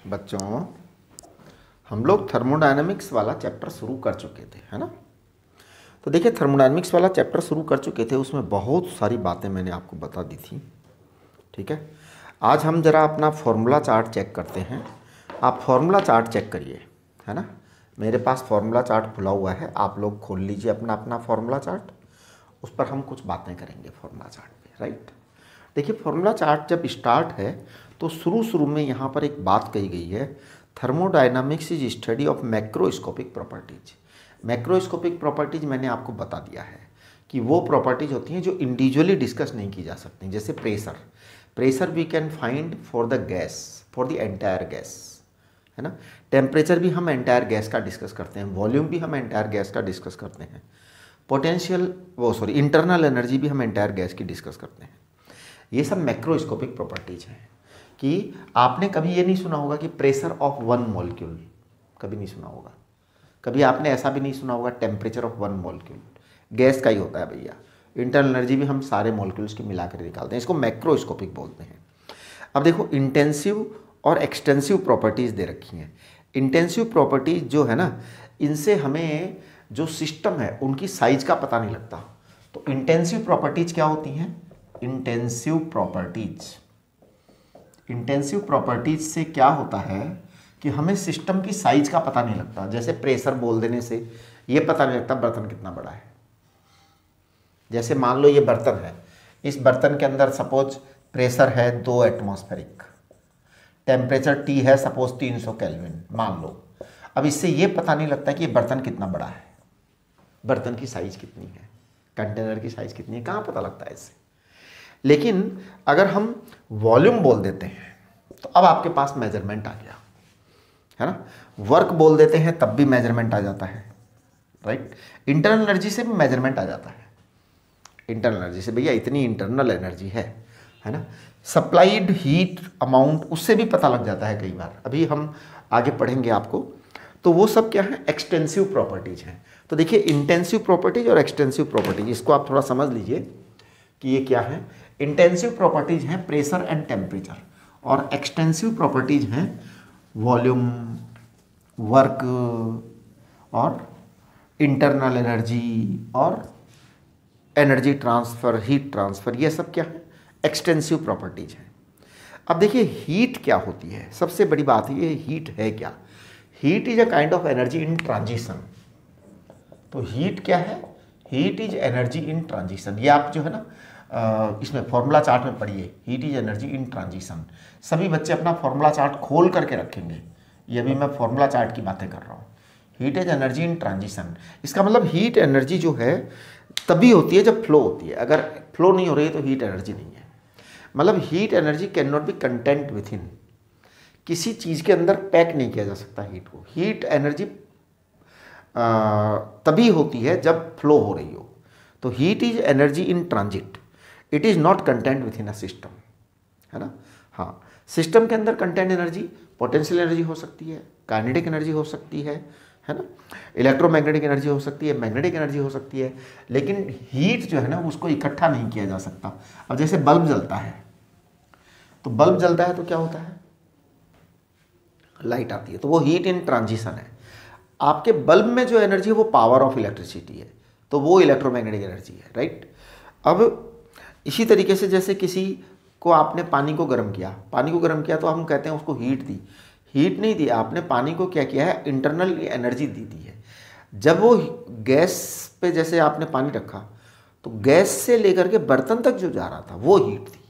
बच्चों, हम लोग थर्मोडायनामिक्स वाला चैप्टर शुरू कर चुके थे, है ना। तो देखिए, थर्मोडायनामिक्स वाला चैप्टर शुरू कर चुके थे, उसमें बहुत सारी बातें मैंने आपको बता दी थी। ठीक है, आज हम ज़रा अपना फॉर्मूला चार्ट चेक करते हैं। आप फॉर्मूला चार्ट चेक करिए, है ना। मेरे पास फॉर्मूला चार्ट खुला हुआ है, आप लोग खोल लीजिए अपना अपना फॉर्मूला चार्ट। उस पर हम कुछ बातें करेंगे फॉर्मूला चार्ट पे, राइट। देखिए, फॉर्मूला चार्ट जब स्टार्ट है तो शुरू में यहाँ पर एक बात कही गई है, thermodynamics is study of macroscopic properties. Macroscopic properties मैंने आपको बता दिया है कि वो प्रॉपर्टीज होती हैं जो इंडिविजुअली डिस्कस नहीं की जा सकती। जैसे pressure we can find for the gas, for the entire gas, है ना। टेम्परेचर भी हम एंटायर गैस का डिस्कस करते हैं, वॉल्यूम भी हम एंटायर गैस का डिस्कस करते हैं, इंटरनल एनर्जी भी हम एंटायर गैस की डिस्कस करते हैं। ये सब मैक्रोस्कोपिक प्रॉपर्टीज हैं। कि आपने कभी ये नहीं सुना होगा कि प्रेशर ऑफ वन मॉलिक्यूल, कभी नहीं सुना होगा। कभी आपने ऐसा भी नहीं सुना होगा temperature of one molecule. Gas का ही होता है भैया। इंटरनल एनर्जी भी हम सारे मॉलिक्यूल्स की मिला कर निकालते हैं, इसको मैक्रोस्कोपिक बोलते हैं। अब देखो, इंटेंसिव और एक्सटेंसिव प्रॉपर्टीज़ दे रखी हैं। इंटेंसिव प्रॉपर्टीज जो है ना, इनसे हमें जो सिस्टम है उनकी साइज का पता नहीं लगता। तो इंटेंसिव प्रॉपर्टीज क्या होती हैं? इंटेंसिव प्रॉपर्टीज से क्या होता है कि हमें सिस्टम की साइज का पता नहीं लगता। जैसे प्रेशर बोल देने से ये पता नहीं लगता बर्तन कितना बड़ा है। जैसे मान लो ये बर्तन है, इस बर्तन के अंदर सपोज प्रेशर है 2 एटमॉस्फेरिक, टेम्परेचर T है सपोज 300 केल्विन मान लो। अब इससे ये पता नहीं लगता कि ये बर्तन कितना बड़ा है, बर्तन की साइज कितनी है, कंटेनर की साइज कितनी है, कहाँ पता लगता है इससे। लेकिन अगर हम वॉल्यूम बोल देते हैं तो अब आपके पास मेजरमेंट आ गया, है ना। वर्क बोल देते हैं तब भी मेजरमेंट आ जाता है, राइट। इंटरनल एनर्जी से भी मेजरमेंट आ जाता है। इंटरनल एनर्जी से भैया इतनी इंटरनल एनर्जी है ना। सप्लाइड हीट अमाउंट, उससे भी पता लग जाता है कई बार। अभी हम आगे पढ़ेंगे आपको। तो वो सब क्या है? एक्सटेंसिव प्रॉपर्टीज हैं। तो देखिए, इंटेंसिव प्रॉपर्टीज और एक्सटेंसिव प्रॉपर्टीज, इसको आप थोड़ा समझ लीजिए कि ये क्या है। इंटेंसिव प्रॉपर्टीज हैं प्रेशर एंड टेम्परेचर, और एक्सटेंसिव प्रॉपर्टीज हैं वॉल्यूम, वर्क और इंटरनल एनर्जी और एनर्जी ट्रांसफ़र, हीट ट्रांसफ़र। ये सब क्या है? एक्सटेंसिव प्रॉपर्टीज हैं। अब देखिए, हीट क्या होती है? सबसे बड़ी बात है, ये हीट है क्या? Heat is a kind of energy in transition. तो हीट क्या है? Heat is energy in transition. ये आप जो है ना इसमें फॉर्मूला चार्ट में पढ़िए, heat is energy in transition. सभी बच्चे अपना फॉर्मूला चार्ट खोल करके रखेंगे। ये भी मैं फॉर्मूला चार्ट की बातें कर रहा हूँ। Heat is energy in transition, इसका मतलब हीट एनर्जी जो है तभी होती है जब फ्लो होती है। अगर फ्लो नहीं हो रही है तो हीट एनर्जी नहीं है। मतलब heat energy can not be content with इन, किसी चीज़ के अंदर पैक नहीं किया जा सकता हीट को। हीट एनर्जी तभी होती है जब फ्लो हो रही हो। तो heat is energy in transit, it is not content with in a system, है ना। हाँ, सिस्टम के अंदर कंटेंट एनर्जी पोटेंशियल एनर्जी हो सकती है, काइनेटिक एनर्जी हो सकती है ना, इलेक्ट्रोमैग्नेटिक एनर्जी हो सकती है, मैग्नेटिक एनर्जी हो सकती है। लेकिन हीट जो है ना, उसको इकट्ठा नहीं किया जा सकता। अब जैसे बल्ब जलता है, तो बल्ब जलता है तो क्या होता है? लाइट आती है, तो वो हीट इन ट्रांजिशन है। आपके बल्ब में जो एनर्जी है वो पावर ऑफ इलेक्ट्रिसिटी है, तो वो इलेक्ट्रोमैग्नेटिक एनर्जी है, राइट। अब इसी तरीके से जैसे किसी को आपने पानी को गर्म किया तो हम कहते हैं उसको हीट दी। हीट नहीं दी आपने, पानी को क्या किया है? इंटरनल एनर्जी दी है। जब वो गैस पे जैसे आपने पानी रखा, तो गैस से लेकर के बर्तन तक जो जा रहा था वो हीट थी।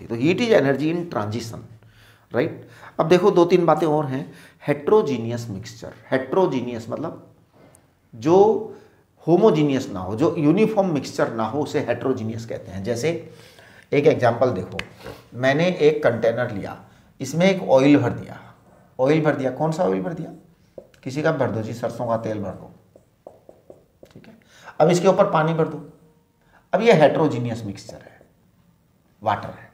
तो heat is energy in transition, right. अब देखो, 2-3 बातें और हैं। हेट्रोजीनियस मिक्सचर, हेट्रोजीनियस मतलब जो होमोजीनियस ना हो, जो यूनिफॉर्म मिक्सचर ना हो, उसे हेट्रोजीनियस कहते हैं। जैसे एक एग्जांपल देखो, मैंने एक कंटेनर लिया, इसमें एक ऑयल भर दिया। कौन सा ऑयल भर दिया? किसी का भर दो जी, सरसों का तेल भर दो, ठीक है। अब इसके ऊपर पानी भर दो। अब ये हेट्रोजीनियस मिक्सचर है, वाटर है,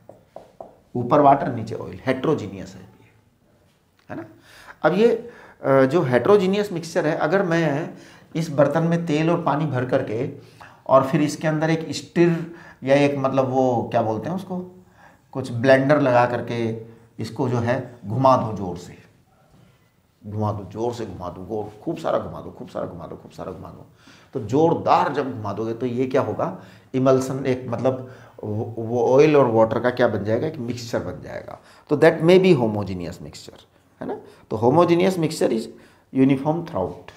ऊपर वाटर नीचे ऑयल, हेट्रोजीनियस है ना। अब ये जो हेट्रोजीनियस मिक्सचर है, अगर मैं इस बर्तन में तेल और पानी भर करके और फिर इसके अंदर एक स्टिर या एक मतलब वो क्या बोलते हैं उसको, कुछ ब्लेंडर लगा करके इसको जो है घुमा दो जोर से, घुमा दो जोर से, घुमा दो, गोल खूब सारा घुमा दो, खूब सारा घुमा दो, खूब सारा घुमा दो। तो जोरदार जब घुमा दोगे तो ये क्या होगा, इमल्सन, एक मतलब वो ऑयल और वाटर का क्या बन जाएगा, एक मिक्सचर बन जाएगा। तो that may be homogeneous mixture, है ना। तो homogeneous mixture is uniform through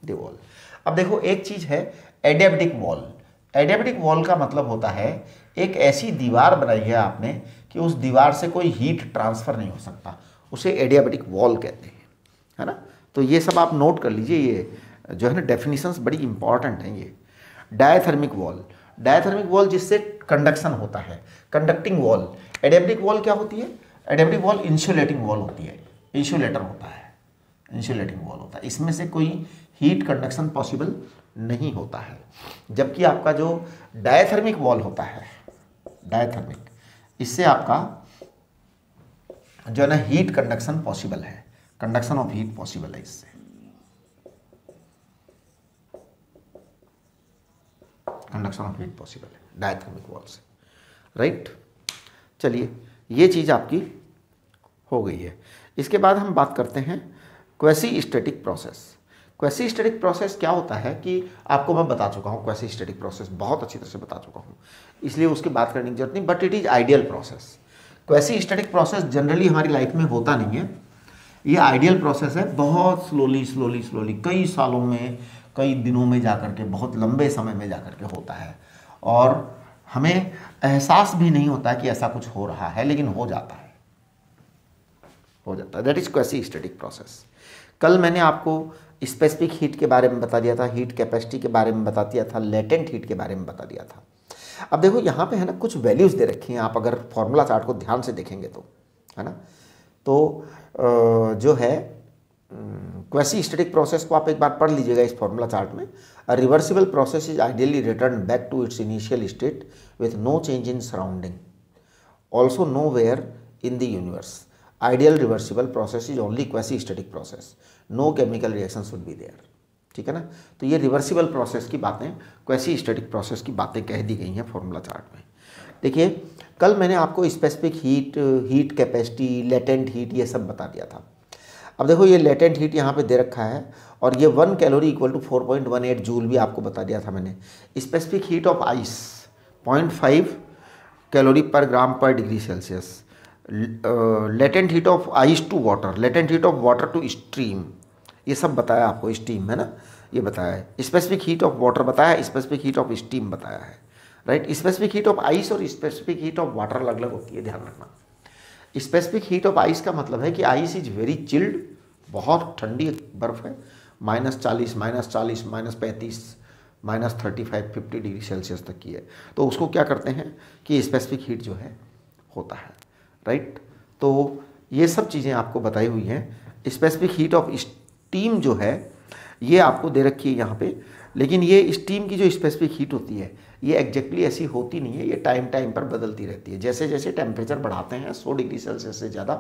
the wall. अब देखो एक चीज है एडियाबेटिक वॉल। एडियाबेटिक वॉल का मतलब होता है एक ऐसी दीवार बनाई है आपने कि उस दीवार से कोई हीट ट्रांसफर नहीं हो सकता, उसे एडियाबेटिक वॉल कहते हैं, है ना। तो ये सब आप नोट कर लीजिए, ये जो है ना डेफिनेशंस बड़ी इंपॉर्टेंट हैं ये। डायथर्मिक वॉल, डायथर्मिक वॉल जिससे कंडक्शन होता है, कंडक्टिंग वॉल। एडियाबेटिक वॉल क्या होती है, एडियाबेटिक वॉल इंसुलेटिंग वॉल होती है, इंसुलेटर होता है, इंसुलेटिंग वॉल होता है, इसमें से कोई हीट कंडक्शन पॉसिबल नहीं होता है। जबकि आपका जो डायथर्मिक वॉल होता है, डायथर्मिक, इससे आपका जो है ना हीट कंडक्शन पॉसिबल है, कंडक्शन ऑफ हीट पॉसिबल है इससे, कंडक्शन ऑफ हीट पॉसिबल है डायथर्मिक वॉल से, राइट। चलिए ये चीज़ आपकी हो गई है। इसके बाद हम बात करते हैं quasi static process. Quasi static process क्या होता है कि आपको मैं बता चुका हूँ, क्वेसी स्टैटिक प्रोसेस बहुत अच्छी तरह से बता चुका हूँ, इसलिए उसकी बात करने की जरूरत नहीं, but it is ideal process. Quasi static process generally हमारी लाइफ में होता नहीं है, ये आइडियल प्रोसेस है, बहुत स्लोली स्लोली स्लोली कई सालों में, कई दिनों में जाकर के, बहुत लंबे समय में जाकर के होता है, और हमें एहसास भी नहीं होता कि ऐसा कुछ हो रहा है, लेकिन हो जाता है, हो जाता है। That is quasi static process. कल मैंने आपको स्पेसिफिक हीट के बारे में बता दिया था, हीट कैपेसिटी के बारे में बता दिया था, लेटेंट हीट के बारे में बता दिया था। अब देखो यहाँ पे है ना कुछ वैल्यूज दे रखी हैं, आप अगर फॉर्मूला चार्ट को ध्यान से देखेंगे तो, है ना। तो जो है क्वेसी स्टैटिक प्रोसेस को आप एक बार पढ़ लीजिएगा इस फॉर्मूला चार्ट में। A reversible process is ideally return back to its initial state with no change in surrounding, also nowhere in the universe. Ideal reversible process is only quasi static process, no chemical reaction should be there, ठीक है ना। तो ये reversible process की बातें, quasi static process की बातें कह दी गई हैं फॉर्मूला चार्ट में। देखिए कल मैंने आपको specific heat, heat capacity, latent heat, ये सब बता दिया था। अब देखो ये लेटेंट हीट यहाँ पे दे रखा है, और ये 1 कैलोरी इक्वल टू 4.18 जूल भी आपको बता दिया था मैंने। Specific heat of ice 0.5 calorie per gram per degree Celsius. Latent heat of ice to water, latent heat of water to stream, ये सब बताया आपको, स्टीम है ना, ये बताया है। स्पेसिफिक हीट ऑफ वाटर बताया है, स्पेसिफिक हीट ऑफ स्टीम बताया है, right. Specific heat of ice और स्पेसिफिक हीट ऑफ वाटर अलग अलग होती है, ध्यान रखना। स्पेसिफिक हीट ऑफ आइस का मतलब है कि आइस इज वेरी चिल्ड, बहुत ठंडी बर्फ है, -40, -40, -35, -35, 50 डिग्री सेल्सियस तक की है, तो उसको क्या करते हैं कि स्पेसिफिक हीट जो है होता है, राइट। तो ये सब चीज़ें आपको बताई हुई हैं। स्पेसिफिक हीट ऑफ स्टीम जो है ये आपको दे रखी है यहाँ पे, लेकिन ये स्टीम की जो स्पेसिफिक हीट होती है ये एग्जैक्टली ऐसी होती नहीं है, ये टाइम टाइम पर बदलती रहती है। जैसे जैसे टेम्परेचर बढ़ाते हैं 100 डिग्री सेल्सियस से ज़्यादा,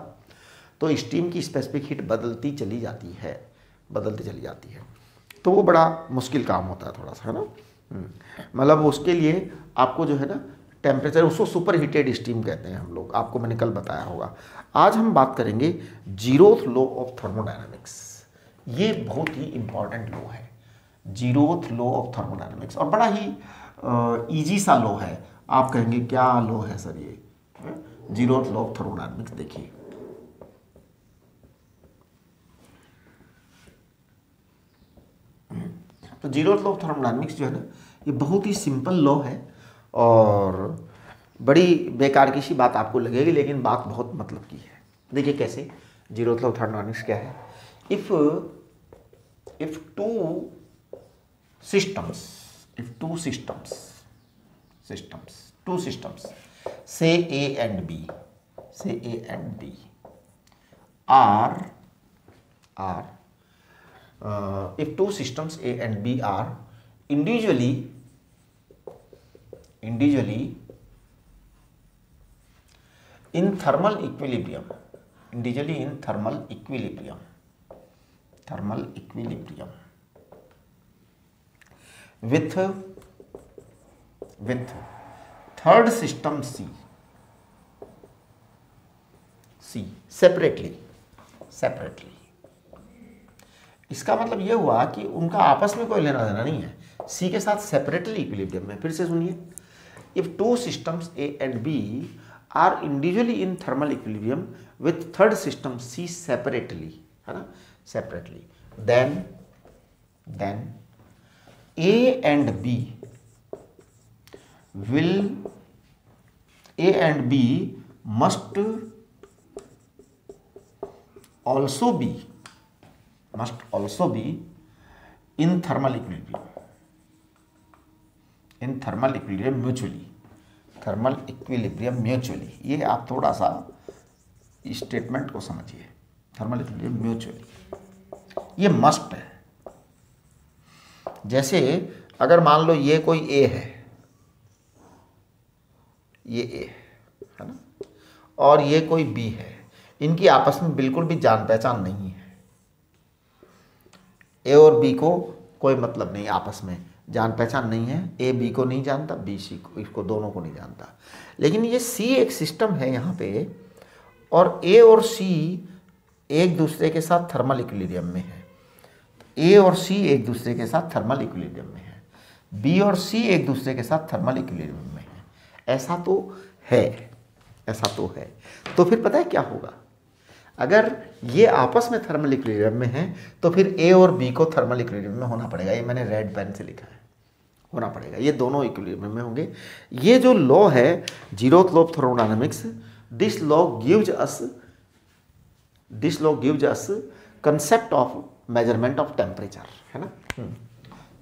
तो स्टीम की स्पेसिफिक हीट बदलती चली जाती है, बदलती चली जाती है। तो वो बड़ा मुश्किल काम होता है थोड़ा सा, है ना। मतलब उसके लिए आपको जो है ना टेम्परेचर, उसको सुपर हीटेड स्टीम कहते हैं हम लोग, आपको मैंने कल बताया होगा। आज हम बात करेंगे 0th लॉ ऑफ थर्मोडायनामिक्स। ये बहुत ही इंपॉर्टेंट लॉ है, 0th लॉ ऑफ थर्मोडायनामिक्स, और बड़ा ही इजी सा लॉ है। आप कहेंगे क्या लॉ है सर ये, 0th लॉ ऑफ थर्मोडायनामिक्स। देखिए तो 0th लॉ ऑफ थर्मोडायनामिक्स जो है ना ये बहुत ही सिंपल लॉ है, और बड़ी बेकार की सी बात आपको लगेगी, लेकिन बात बहुत मतलब की है। देखिए कैसे, 0th लॉ ऑफ थर्मोडायनामिक्स क्या है। If two systems say A and B are if two systems A and B are individually in thermal equilibrium with third system C C separately. इसका मतलब ये हुआ कि उनका आपस में कोई लेना देना नहीं है, सी के साथ सेपरेटली इक्विलिब्रियम में। फिर से सुनिए, if two systems A and B are individually in thermal equilibrium with third system C separately, है ना, separately, then A and B must also be in thermal equilibrium mutually। ये आप थोड़ा सा स्टेटमेंट को समझिए, थर्मल इक्विलिब्रियम म्यूचुअली, ये must है। जैसे अगर मान लो ये कोई ए है, ये ए है ना, और ये कोई बी है, इनकी आपस में बिल्कुल भी जान पहचान नहीं है। ए और बी को कोई मतलब नहीं, आपस में जान पहचान नहीं है, ए बी को नहीं जानता, बी सी को, इसको दोनों को नहीं जानता। लेकिन ये सी एक सिस्टम है यहाँ पे, और ए और सी एक दूसरे के साथ थर्मल इक्विलिब्रियम में है। ए और सी एक दूसरे के साथ थर्मल इक्विलिब्रियम में है, बी और सी एक दूसरे के साथ थर्मल इक्विलिब्रियम में है। ऐसा तो है। तो फिर पता है क्या होगा, अगर ये आपस में थर्मल इक्विलिब्रियम में है तो फिर ए और बी को थर्मल इक्विलिब्रियम में होना पड़ेगा। ये मैंने रेड पेन से लिखा है, होना पड़ेगा, ये दोनों इक्विलिब्रियम में होंगे। ये जो लॉ है, zeroth law of thermodynamics, this law gives us concept of measurement of temperature, है ना।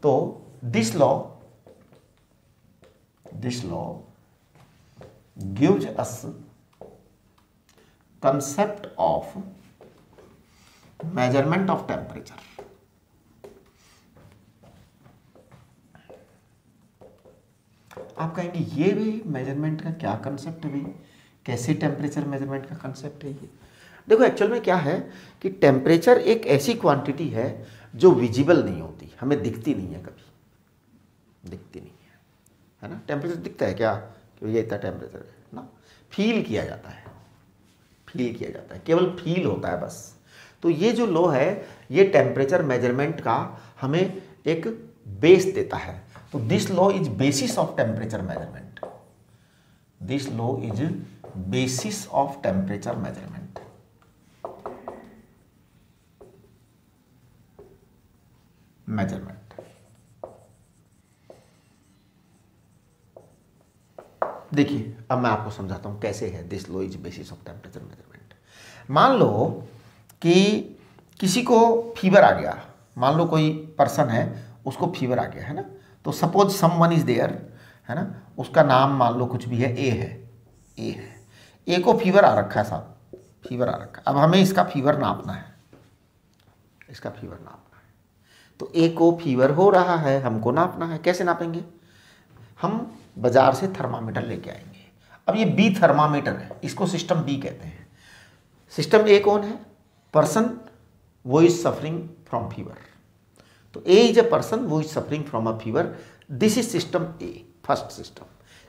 तो this law gives us concept of measurement of temperature। आप कहेंगे ये भी मेजरमेंट का क्या कंसेप्ट है भाई, कैसे टेम्परेचर मेजरमेंट का कंसेप्ट है ये? देखो एक्चुअल में क्या है कि टेम्परेचर एक ऐसी क्वांटिटी है जो विजिबल नहीं होती, हमें दिखती नहीं है, कभी दिखती नहीं है ना। टेम्परेचर दिखता है क्या कि ये इतना टेम्परेचर है ना, फील किया जाता है, केवल फील होता है बस। तो ये जो लॉ है, ये टेम्परेचर मेजरमेंट का हमें एक बेस देता है। तो this law is basis of temperature measurement, देखिए अब मैं आपको समझाता हूं कैसे है this law is basis of temperature measurement. मान लो कि किसी को फीवर आ गया, मान लो कोई पर्सन है उसको फीवर आ गया, है ना। तो सपोज समवन इज देयर, है ना, उसका नाम मान लो कुछ भी है, ए है, ए को फीवर आ रखा है साहब, फीवर आ रखा है। अब हमें इसका फीवर नापना है, तो ए को फीवर हो रहा है, हमको नापना है। कैसे नापेंगे? हम बाजार से थर्मामीटर लेके आएंगे। अब ये बी थर्मामीटर है, इसको सिस्टम बी कहते हैं। सिस्टम ए कौन है? पर्सन वो इज सफरिंग फ्रॉम फीवर। तो ए इज ए पर्सन वो is suffering from a fever, this is system A, first system.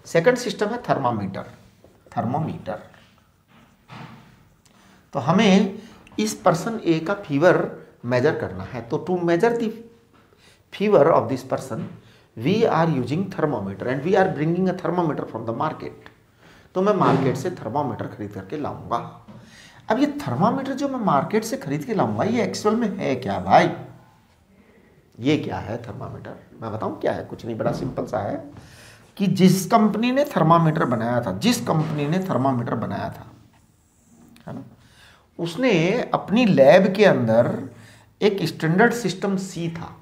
Second system है थर्मोमीटर। तो हमें इस पर्सन ए का फीवर मेजर करना है। तो to measure the fever of this person we are using thermometer and we are bringing a thermometer from the market. तो मैं मार्केट से थर्मोमीटर खरीद करके लाऊंगा। अब ये थर्मोमीटर जो मैं मार्केट से खरीद के लाऊंगा, ये एक्चुअल में है क्या भाई? ये क्या है थर्मामीटर? मैं बताऊं क्या है, कुछ नहीं, बड़ा सिंपल सा है कि जिस कंपनी ने थर्मामीटर बनाया था, है ना, उसने अपनी लैब के अंदर एक स्टैंडर्ड सिस्टम सी था,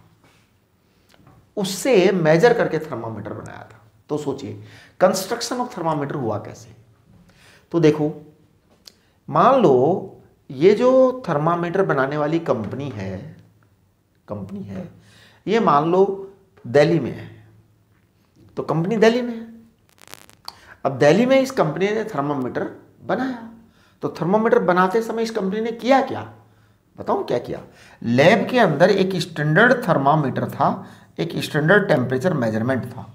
उससे मेजर करके थर्मामीटर बनाया था। तो सोचिए कंस्ट्रक्शन ऑफ थर्मामीटर हुआ कैसे। तो देखो, मान लो ये जो थर्मामीटर बनाने वाली कंपनी है, ये मान लो दिल्ली में है। तो कंपनी दिल्ली में है। अब दिल्ली में इस कंपनी ने थर्मामीटर बनाया। तो थर्मामीटर बनाते समय इस कंपनी ने किया क्या, बताऊं क्या किया? लैब के अंदर एक स्टैंडर्ड थर्मामीटर था, एक स्टैंडर्ड टेम्परेचर मेजरमेंट था,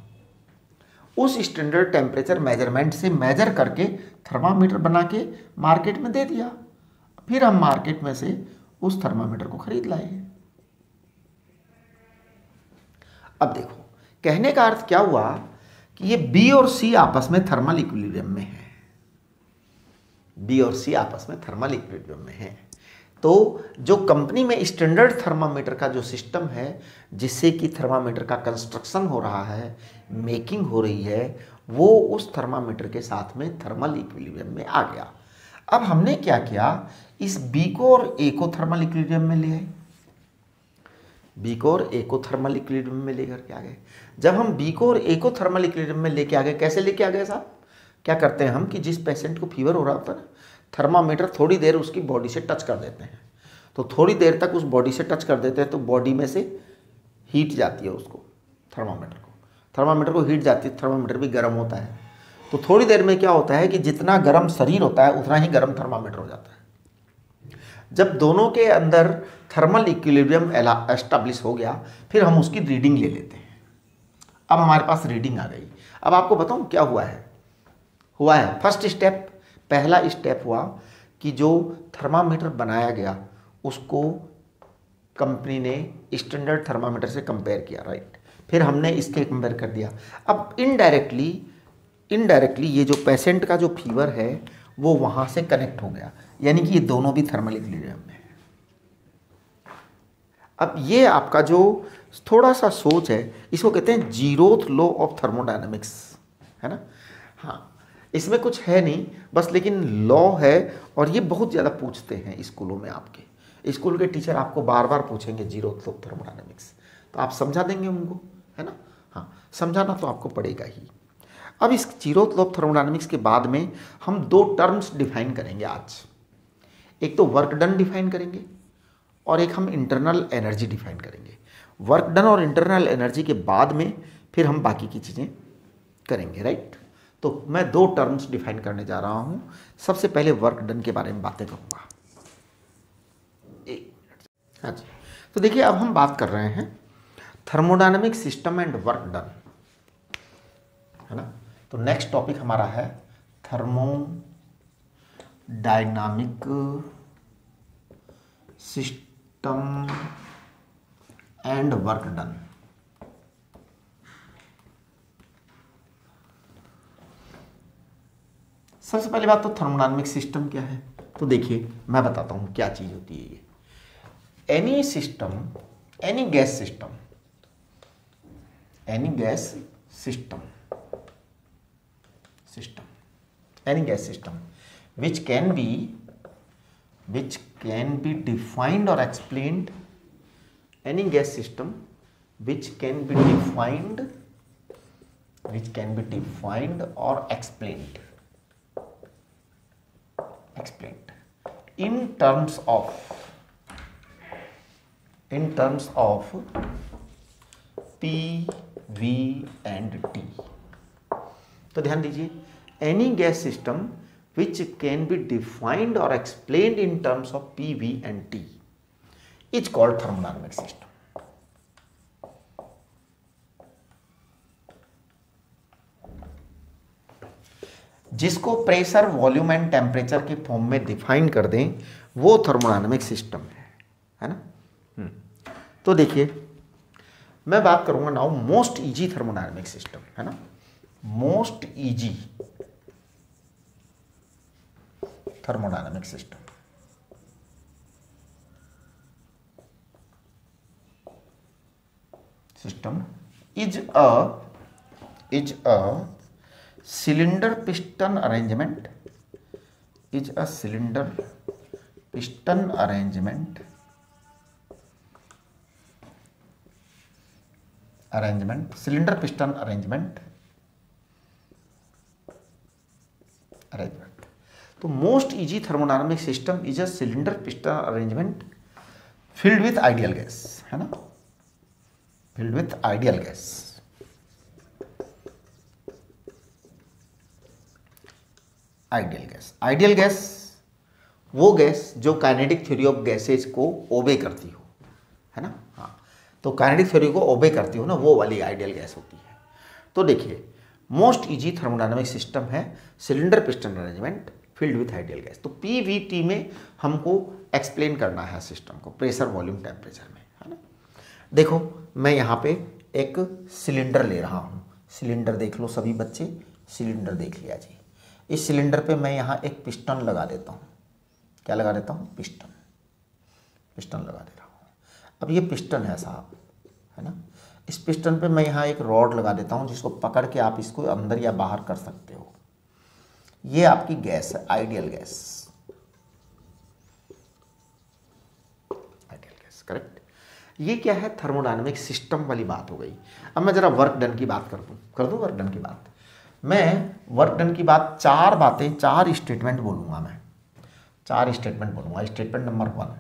उस स्टैंडर्ड टेम्परेचर मेजरमेंट से मेजर करके थर्मामीटर बना के मार्केट में दे दिया। फिर हम मार्केट में से उस थर्मामीटर को खरीद लाए। अब देखो, कहने का अर्थ क्या हुआ कि ये बी और सी आपस में थर्मल इक्विलिब्रियम में है। बी और सी आपस में थर्मल इक्विलिब्रियम में है। तो जो कंपनी में स्टैंडर्ड थर्मामीटर का जो सिस्टम है, जिससे कि थर्मामीटर का कंस्ट्रक्शन हो रहा है, मेकिंग हो रही है, वो उस थर्मामीटर के साथ में थर्मल इक्विलिब्रियम में आ गया। अब हमने क्या किया, इस बी को और ए को थर्मल इक्विलिब्रियम में ले आए। बी को और ए को थर्मल इक्विलिब्रियम में लेकर के आ गए। जब हम बी को और ए को थर्मल इक्विलिब्रियम में लेके आ गए, कैसे लेके आ गए साहब? क्या करते हैं हम कि जिस पेशेंट को फीवर हो रहा होता है ना, थर्मामीटर थोड़ी देर उसकी बॉडी से टच कर देते हैं। तो थोड़ी देर तक उस बॉडी से टच कर देते हैं तो बॉडी में से हीट जाती है उसको, थर्मामीटर को हीट जाती है। थर्मामीटर भी गर्म होता है। तो थोड़ी देर में क्या होता है कि जितना गर्म शरीर होता है उतना ही गर्म थर्मामीटर हो जाता है। जब दोनों के अंदर थर्मल इक्विलिब्रियम एस्टैब्लिश हो गया, फिर हम उसकी रीडिंग ले लेते हैं। अब हमारे पास रीडिंग आ गई। अब आपको बताऊं क्या हुआ है फर्स्ट स्टेप, पहला स्टेप हुआ कि जो थर्मामीटर बनाया गया उसको कंपनी ने स्टैंडर्ड थर्मामीटर से कंपेयर किया, राइट। फिर हमने इसके कंपेयर कर दिया। अब इनडायरेक्टली ये जो पेशेंट का जो फीवर है वो वहाँ से कनेक्ट हो गया, यानी कि ये दोनों भी थर्मल इक्विलिब्रियम में है। अब ये आपका जो थोड़ा सा सोच है, इसको कहते हैं जीरोथ लॉ ऑफ थर्मोडायनेमिक्स, है ना। हाँ, इसमें कुछ है नहीं बस, लेकिन लॉ है और ये बहुत ज़्यादा पूछते हैं स्कूलों में। आपके स्कूल के टीचर आपको बार बार पूछेंगे जीरोथ लॉ ऑफ थर्मोडायनेमिक्स, तो आप समझा देंगे उनको, है ना। हाँ, समझाना तो आपको पड़ेगा ही। अब इस जीरोथ लॉ ऑफ थर्मोडायनेमिक्स के बाद में हम दो टर्म्स डिफाइन करेंगे आज। एक तो वर्क डन डिफाइन करेंगे और एक हम इंटरनल एनर्जी डिफाइन करेंगे। वर्क डन और इंटरनल एनर्जी के बाद में फिर हम बाकी की चीज़ें करेंगे, राइट। तो मैं दो टर्म्स डिफाइन करने जा रहा हूं। सबसे पहले वर्क डन के बारे में बातें करूंगा। हाँ जी, तो देखिए अब हम बात कर रहे हैं thermodynamic system and work done, है ना। तो नेक्स्ट टॉपिक हमारा है thermodynamic system and work done. सबसे पहली बात तो थर्मोडायनामिक सिस्टम क्या है, तो देखिए मैं बताता हूं क्या चीज होती है ये। Any system, any gas system, any gas system, any gas system which can be defined or explained, any gas system which can be defined or explained in terms of P, V and T। तो ध्यान दीजिए, any gas system which can be defined or explained in terms of P, V and T is called thermodynamic system। जिसको pressure, volume and temperature के form में define कर दें वो thermodynamic system है ना। तो देखिए मैं बात करूंगा now most easy thermodynamic system, है ना। Most easy thermodynamic system is a cylinder piston arrangement, cylinder piston arrangement तो most easy thermodynamic system is a cylinder piston arrangement filled with ideal gas, है ना, filled with ideal gas. Ideal gas वो gas जो kinetic theory of gases को ओबे करती हो, है ना। हाँ, तो काइनेटिक थ्योरी को ओबे करती हो ना, वो वाली आइडियल गैस होती है। तो देखिए मोस्ट इजी थर्मोडायनामिक सिस्टम है cylinder piston arrangement filled with ideal gas. तो पीवीटी में हमको एक्सप्लेन करना है सिस्टम को प्रेशर वॉल्यूम टेम्परेचर में, है ना। देखो मैं यहाँ पे एक सिलेंडर ले रहा हूँ, सिलेंडर देख लो सभी बच्चे, सिलेंडर देख लिया जी। इस सिलेंडर पे मैं यहाँ एक पिस्टन लगा देता हूँ। क्या लगा देता हूँ? पिस्टन, पिस्टन लगा दे रहा हूँ। अब ये पिस्टन है साहब, है ना। इस पिस्टन पे मैं यहाँ एक रॉड लगा देता हूँ जिसको पकड़ के आप इसको अंदर या बाहर कर सकते हो। ये आपकी गैस है, ideal gas, ideal gas, correct. ये क्या है? थर्मोडायनामिक सिस्टम वाली बात हो गई। अब मैं जरा वर्क डन की बात कर दूं वर्क डन की बात। मैं वर्क डन की बात, चार बातें, चार स्टेटमेंट बोलूंगा मैं, चार स्टेटमेंट बोलूंगा। स्टेटमेंट नंबर 1,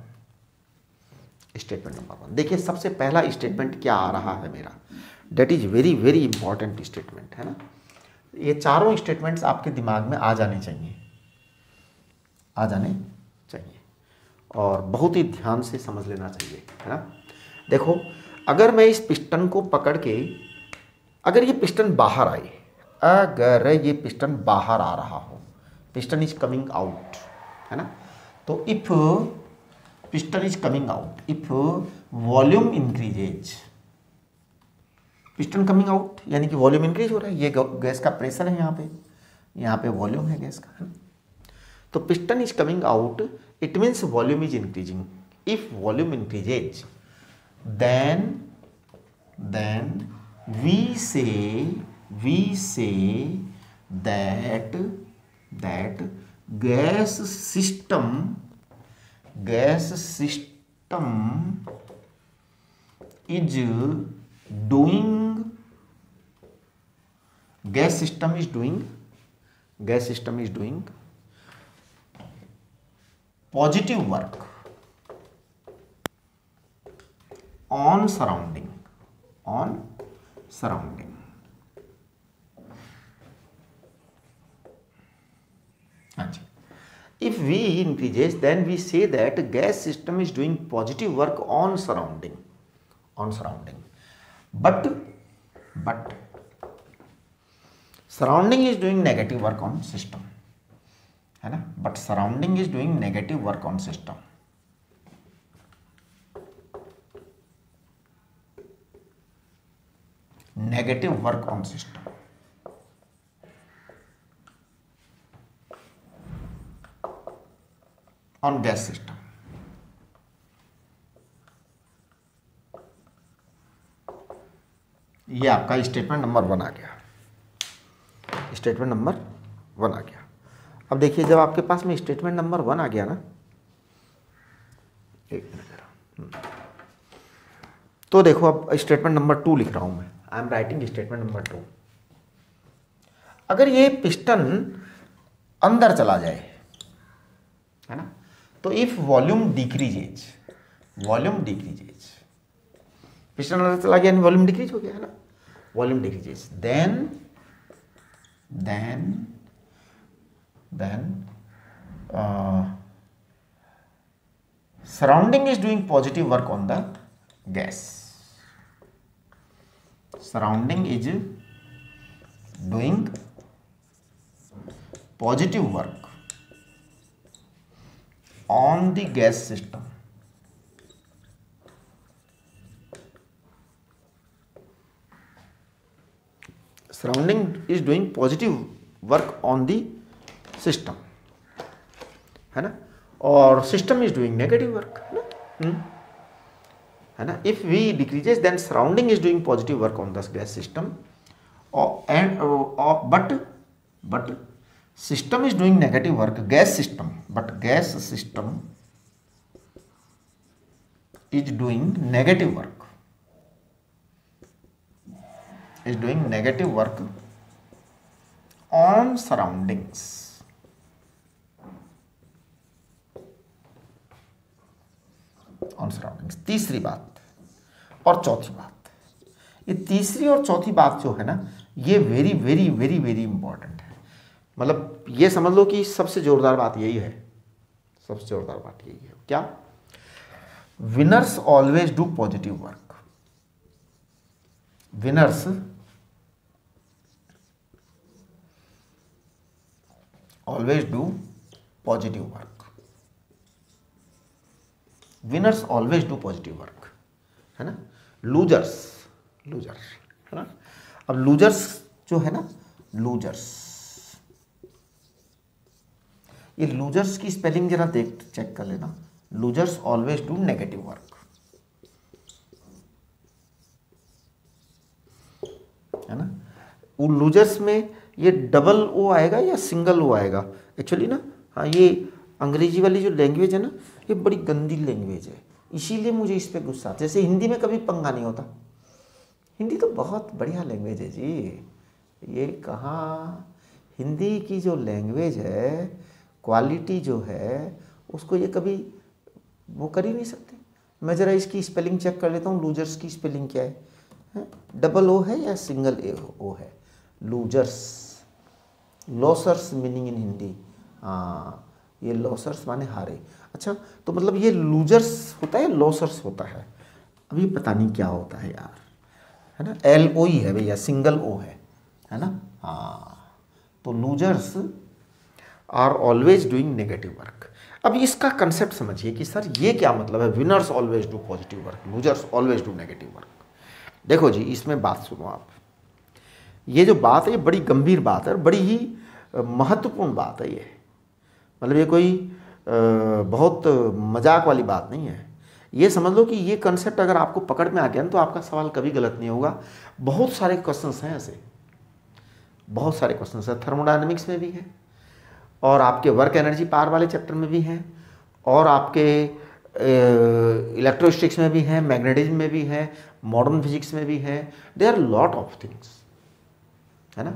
स्टेटमेंट नंबर 1 देखिए, सबसे पहला स्टेटमेंट क्या आ रहा है मेरा, that is very very important statement, है ना। ये चारों स्टेटमेंट्स आपके दिमाग में आ जाने चाहिए, आ जाने चाहिए और बहुत ही ध्यान से समझ लेना चाहिए, है ना। देखो, अगर मैं इस पिस्टन को पकड़ के, अगर ये पिस्टन बाहर आए, अगर ये पिस्टन बाहर आ रहा हो, पिस्टन इज कमिंग आउट, है ना। तो if piston is coming out, if volume increases, piston coming out यानी कि वॉल्यूम इंक्रीज हो रहा है, ये गैस का प्रेशर है यहाँ पे वॉल्यूम है गैस का, है ना। तो piston is coming out, it means volume is increasing. If volume increases, then we say that gas system is doing positive work on surrounding, अच्छा। If V increases, then we say that gas system is doing positive work on surrounding, but surrounding is doing negative work on system, है ना। But surrounding is doing negative work on system, negative work on system, on gas system। ये आपका statement number 1 आ गया, statement number 1 आ गया। अब देखिए, जब आपके पास में स्टेटमेंट नंबर 1 आ गया ना, एक मिनट जरा, तो देखो अब स्टेटमेंट नंबर 2 लिख रहा हूं मैं। I am writing statement number 2। अगर ये पिस्टन अंदर चला जाए, है ना, तो इफ वॉल्यूम डिक्रीजेज, पिस्टन अंदर चला गया, वॉल्यूम डिक्रीज हो गया, है ना, volume decreases, then surrounding is doing positive work on the gas, surrounding is doing positive work on the gas system, surrounding is doing positive work on the system, है ना, और system is doing negative work, है ना। If we decreases, then surrounding is doing positive work on the gas system, and but system is doing negative work, gas system, but gas system is doing negative work, on surroundings, on surroundings. तीसरी बात और चौथी बात, ये तीसरी और चौथी बात जो है ना, ये very very very very important है। मतलब ये समझ लो कि सबसे जोरदार बात यही है, सबसे जोरदार बात यही है। क्या? Winners always do positive work, winners always do positive work, winners always do positive work, है ना। लूजर्स, लूजर, है ना। अब लूजर्स जो है ना, लूजर्स, ये लूजर्स की स्पेलिंग जरा देख चेक कर लेना। Losers always do negative work, है ना। वो लूजर्स में ये डबल ओ आएगा या सिंगल ओ आएगा एक्चुअली ना। हाँ, ये अंग्रेजी वाली जो लैंग्वेज है ना, ये बड़ी गंदी लैंग्वेज है, इसीलिए मुझे इस पे गुस्सा। जैसे हिंदी में कभी पंगा नहीं होता, हिंदी तो बहुत बढ़िया लैंग्वेज है जी। ये कहाँ, हिंदी की जो लैंग्वेज है, क्वालिटी जो है, उसको ये कभी वो कर ही नहीं सकते। मैं ज़रा इसकी स्पेलिंग चेक कर लेता हूँ। लूजर्स की स्पेलिंग क्या है? डबल ओ है या सिंगल ओ है? Losers, losers meaning in Hindi. हाँ, ये लॉसर्स माने हारे। अच्छा, तो मतलब ये लूजर्स होता है, लॉसर्स होता है। अब ये पता नहीं क्या होता है यार, है ना। एल ओ ही है भैया, सिंगल ओ है ना। हाँ, तो losers are always doing negative work. अब इसका कंसेप्ट समझिए कि सर ये क्या मतलब है, winners always do positive work, losers always do negative work. देखो जी, इसमें बात सुनो आप। ये जो बात है, ये बड़ी गंभीर बात है और बड़ी ही महत्वपूर्ण बात है ये। मतलब ये कोई बहुत मजाक वाली बात नहीं है। ये समझ लो कि ये कंसेप्ट अगर आपको पकड़ में आ गया ना, तो आपका सवाल कभी गलत नहीं होगा। बहुत सारे क्वेश्चंस हैं ऐसे, बहुत सारे क्वेश्चंस हैं। थर्मोडायनेमिक्स में भी है, और आपके वर्क एनर्जी पावर वाले चैप्टर में भी हैं, और आपके इलेक्ट्रोस्टैटिक्स में भी हैं, मैग्नेटिज्म में भी हैं, मॉडर्न फिजिक्स में भी हैं। There are lot of things, है ना।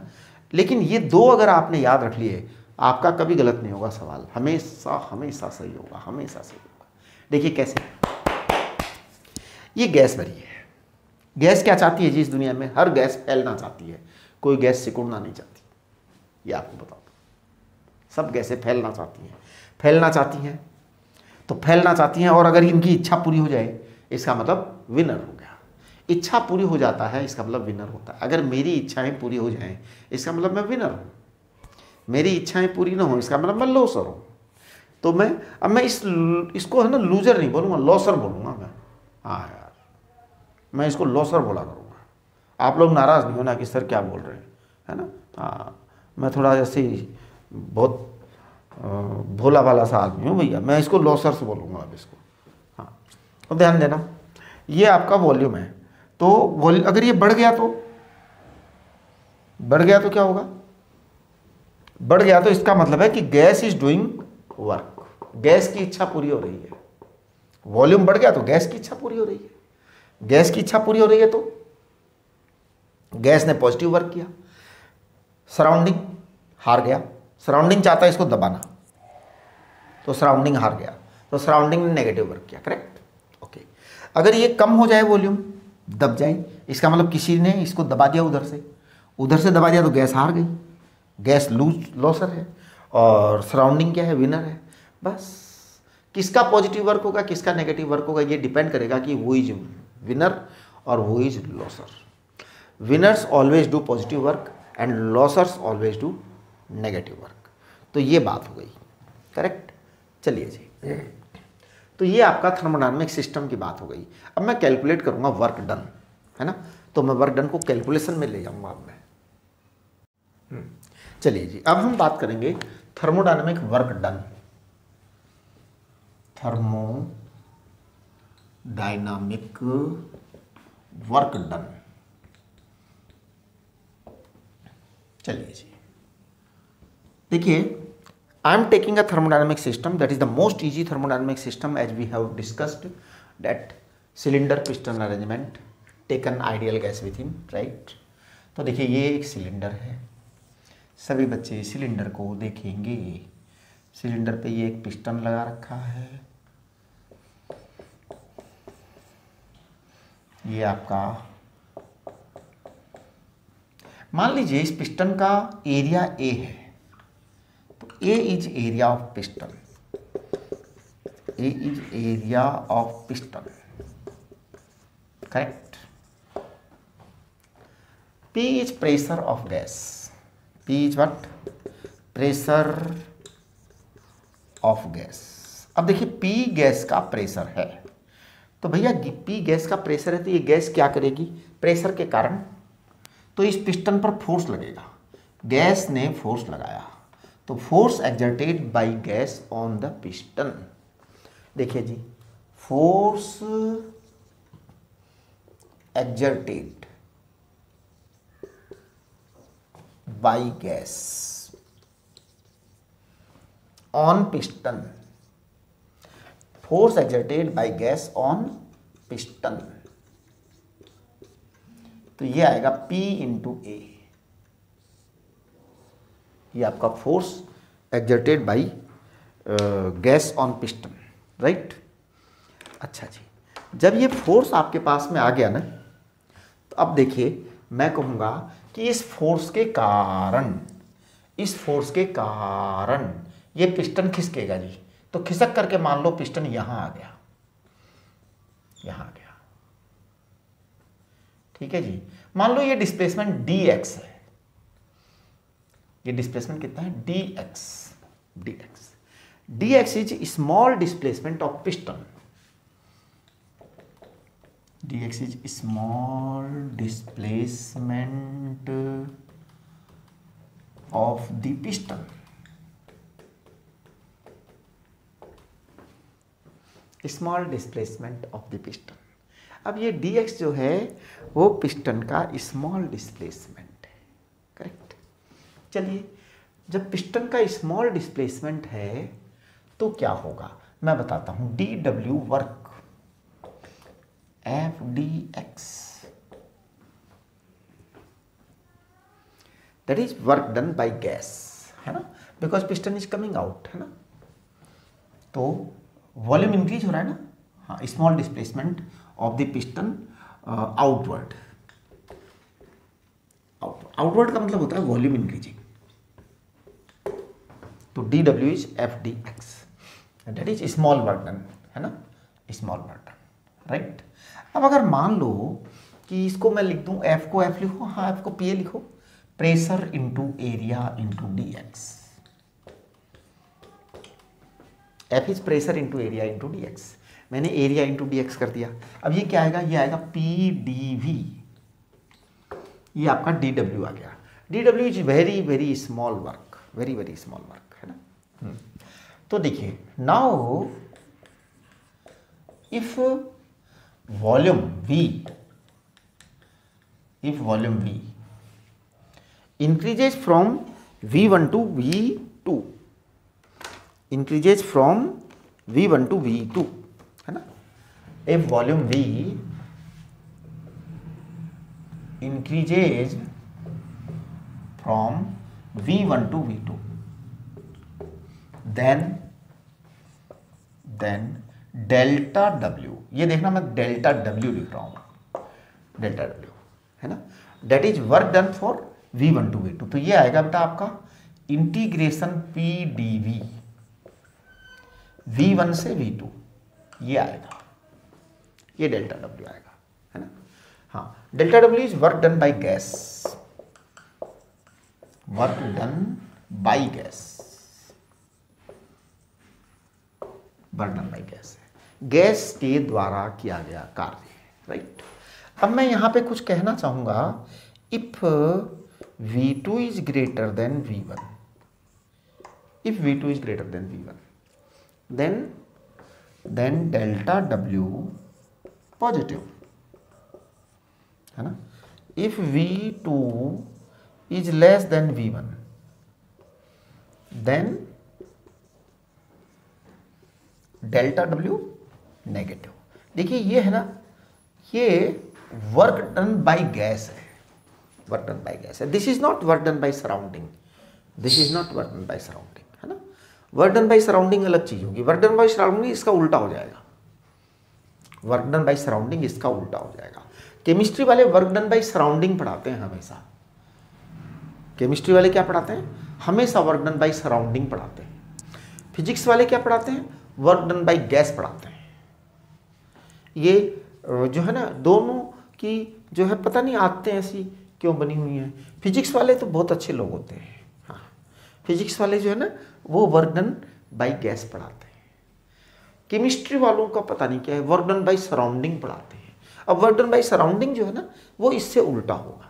लेकिन ये दो अगर आपने याद रख लिए, आपका कभी गलत नहीं होगा सवाल, हमेशा हमेशा सही होगा, हमेशा सही होगा। देखिए कैसे, ये गैस भरी है। गैस क्या चाहती है जी इस दुनिया में? हर गैस फैलना चाहती है, कोई गैस सिकुड़ना नहीं चाहती। ये आपको बताओ, सब गैसें फैलना चाहती हैं, फैलना चाहती हैं, तो फैलना चाहती हैं। और अगर इनकी इच्छा पूरी हो जाए, इसका मतलब विनर हो गया। इच्छा पूरी हो जाता है, इसका मतलब विनर होता है। अगर मेरी इच्छाएं पूरी हो जाएं, इसका मतलब मैं विनर हूँ। मेरी इच्छाएं पूरी ना हो, इसका मतलब मैं लॉसर हूँ। तो मैं इसको है ना लूजर नहीं बोलूँगा, लॉसर बोलूँगा मैं। हाँ यार, मैं इसको लॉसर बोला करूँगा। आप लोग नाराज़ नहीं हो ना कि सर क्या बोल रहे हैं, है ना। हाँ, मैं थोड़ा जैसे बहुत भोला भाला सा आदमी हूँ भैया, मैं इसको लॉसर से बोलूँगा अब इसको। हाँ, अब ध्यान देना, ये आपका वॉल्यूम है। तो अगर ये बढ़ गया तो, बढ़ गया तो क्या होगा? बढ़ गया तो इसका मतलब है कि gas is doing work, gas की इच्छा पूरी हो रही है। वॉल्यूम बढ़ गया तो गैस की इच्छा पूरी हो रही है। गैस की इच्छा पूरी हो रही है तो गैस ने पॉजिटिव वर्क किया, सराउंडिंग हार गया। सराउंडिंग चाहता है इसको दबाना, तो सराउंडिंग हार गया, तो सराउंडिंग ने नेगेटिव वर्क किया, करेक्ट। ओके, अगर ये कम हो जाए, वॉल्यूम दब जाए, इसका मतलब किसी ने इसको दबा दिया, उधर से दबा दिया, तो गैस हार गई। गैस लॉसर है और सराउंडिंग क्या है, विनर है। बस किसका पॉजिटिव वर्क होगा, किसका नेगेटिव वर्क होगा, ये डिपेंड करेगा कि वो इज विनर और वो is loser. Winners always do positive work and losers always do negative work. तो ये बात हो गई, करेक्ट। चलिए जी, तो ये आपका थर्मोडायनामिक सिस्टम की बात हो गई। अब मैं कैलकुलेट करूंगा वर्क डन, है ना। तो मैं वर्क डन को कैलकुलेशन में ले जाऊंगा अब मैं। चलिए जी, अब हम बात करेंगे thermodynamic work done. Thermodynamic work done. चलिए जी, देखिए, I am taking a thermodynamic system that is the most easy thermodynamic system as we have discussed, that cylinder piston arrangement, taken ideal gas within, right। तो देखिए, ये एक cylinder है। सभी बच्चे cylinder को देखेंगे। सिलेंडर पे ये एक पिस्टन लगा रखा है। ये आपका, मान लीजिए इस पिस्टन का एरिया ए है, A is area of piston. A is area of piston. Correct. P is pressure of gas. P is what? Pressure of gas. अब देखिए P गैस का प्रेशर है, तो भैया P गैस का प्रेशर है तो ये गैस क्या करेगी, प्रेशर के कारण तो इस पिस्टन पर फोर्स लगेगा, गैस ने फोर्स लगाया, तो force exerted by gas on the piston. देखिए जी, force exerted by gas on piston, force exerted by gas on piston, तो ये आएगा P इंटू ए, ये आपका force exerted by gas on piston, right. अच्छा जी, जब ये फोर्स आपके पास में आ गया ना, तो अब देखिए मैं कहूँगा कि इस फोर्स के कारण ये पिस्टन खिसकेगा जी, तो खिसक करके मान लो पिस्टन यहाँ आ गया, ठीक है जी। मान लो ये डिस्प्लेसमेंट dx है, ये डिस्प्लेसमेंट कितना है dx is small displacement of piston, dx is small displacement of the piston, small displacement of the piston. अब ये dx जो है वो पिस्टन का स्मॉल डिस्प्लेसमेंट है, करेक्ट। चलिए, जब पिस्टन का स्मॉल डिस्प्लेसमेंट है तो क्या होगा मैं बताता हूं, dw work F dx, that is work done by gas, है ना, because piston is coming out, है ना, तो वॉल्यूम इंक्रीज हो रहा है ना, हाँ, small displacement of the piston outward का मतलब होता है वॉल्यूम इंक्रीजिंग, तो dw is F dx, that is small work done, है ना, स्मॉल वर्क डन, राइट। अब अगर मान लो कि इसको मैं लिख दूं, F को F लिखो, हाँ F को PA लिखो, pressure into area into dx, F is pressure into area into dx, मैंने एरिया इंटू dx कर दिया। अब ये क्या आएगा, ये आएगा PdV, ये आपका dw आ गया, dw is very very small work, very small work, है ना। तो देखिए, now if volume V increases from V1 to V2, increases from V1 to V2, है ना, if volume V increases from V1 to V2, then delta W, ये देखना मैं delta W लिख रहा हूं, डेल्टा W, है ना, that is work done for V1 to V2, तो ये आएगा बेटा आपका इंटीग्रेशन P dV V1 से V2, ये आएगा, ये डेल्टा W आएगा, है ना। हाँ, delta W is work done by gas, work done by gas, work done by gas, gas के द्वारा किया गया कार्य, राइट। अब मैं यहां पे कुछ कहना चाहूंगा, if V2 is greater than V1, if V2 is greater than V1, then delta W positive, है ना। If V2 is less than V1, then delta W negative. देखिए ये है ना, ये वर्क डन बाय गैस है, वर्क डन बाय गैस है, this is not work done by surrounding, this is not work done by surrounding, है ना। Work done by surrounding अलग चीज होगी, वर्क डन बाय सराउंडिंग इसका उल्टा हो जाएगा, वर्क डन बाय सराउंडिंग इसका उल्टा हो जाएगा। केमिस्ट्री वाले वर्क डन बाय सराउंडिंग पढ़ाते हैं हमेशा, केमिस्ट्री वाले क्या पढ़ाते हैं, हमेशा वर्क डन बाय सराउंडिंग पढ़ाते हैं। फिजिक्स वाले क्या पढ़ाते हैं, वर्क डन बाय गैस पढ़ाते हैं। ये जो है ना, दोनों की जो है पता नहीं आदतें ऐसी क्यों बनी हुई हैं। फिजिक्स वाले तो बहुत अच्छे लोग होते हैं, हाँ, फिजिक्स वाले जो है ना वो वर्क डन बाई गैस पढ़ाते हैं, केमिस्ट्री वालों का पता नहीं क्या है, वर्क डन बाई सराउंडिंग पढ़ाते हैं। अब वर्क डन बाई सराउंडिंग जो है ना वो इससे उल्टा होगा,